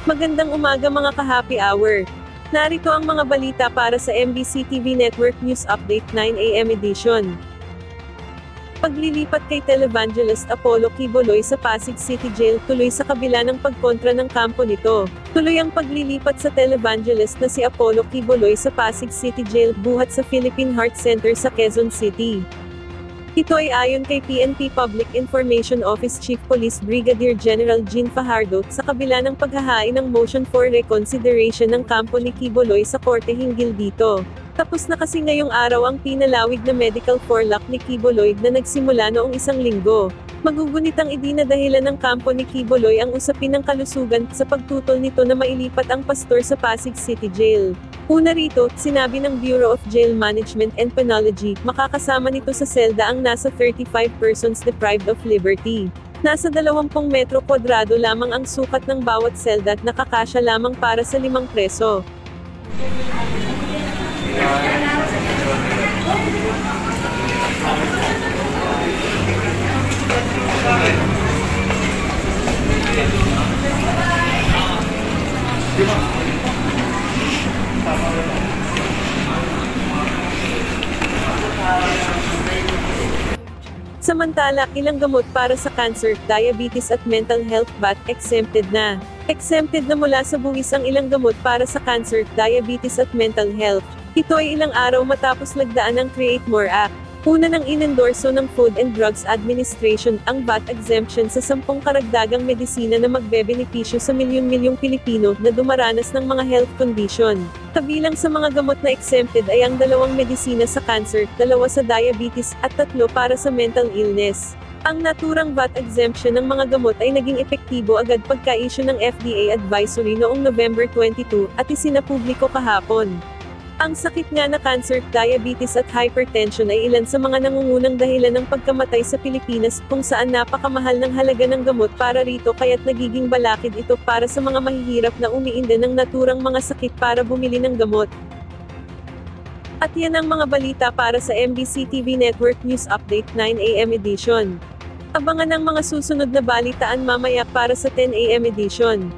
Magandang umaga mga ka-happy hour. Narito ang mga balita para sa MBC TV Network News Update 9 AM edition. Paglilipat kay Televangelist Apollo Quiboloy sa Pasig City Jail tuloy sa kabila ng pagkontra ng kampo nito. Tuloy ang paglilipat sa Televangelist na si Apollo Quiboloy sa Pasig City Jail buhat sa Philippine Heart Center sa Quezon City. Ito ay ayon kay PNP Public Information Office Chief Police Brigadier General Jean Fajardo, sa kabila ng paghahain ng motion for reconsideration ng kampo ni Quiboloy sa korte hinggil dito. Tapos na kasi ngayong araw ang pinalawig na medical forlock ni Quiboloy na nagsimula noong isang linggo. Magugunitang idinadahilan ng kampo ni Quiboloy ang usapin ng kalusugan sa pagtutol nito na mailipat ang pastor sa Pasig City Jail. Una rito, sinabi ng Bureau of Jail Management and Penology, makakasama nito sa selda ang nasa 35 persons deprived of liberty. Nasa 20 metro kwadrado lamang ang sukat ng bawat selda at nakakasya lamang para sa 5 preso. Samantala, ilang gamot para sa cancer, diabetes at mental health VAT exempted na. Exempted na mula sa buwis ang ilang gamot para sa cancer, diabetes at mental health. Ito ay ilang araw matapos lagdaan ng Create More Act. Una nang inendorso ng Food and Drugs Administration ang VAT exemption sa 10 karagdagang medisina na magbebenepisyo sa milyon-milyong Pilipino na dumaranas ng mga health condition. Kabilang sa mga gamot na exempted ay ang 2 medisina sa cancer, 2 sa diabetes, at 3 para sa mental illness. Ang naturang VAT exemption ng mga gamot ay naging epektibo agad pagka-issue ng FDA advisory noong November 22, at isinapubliko kahapon. Ang sakit nga na cancer, diabetes at hypertension ay ilan sa mga nangungunang dahilan ng pagkamatay sa Pilipinas, kung saan napakamahal ng halaga ng gamot para rito kaya't nagiging balakid ito para sa mga mahihirap na umiinda ng naturang mga sakit para bumili ng gamot. At yan ang mga balita para sa MBC TV Network News Update 9 AM edition. Abangan ang mga susunod na balitaan mamaya para sa 10 AM edition.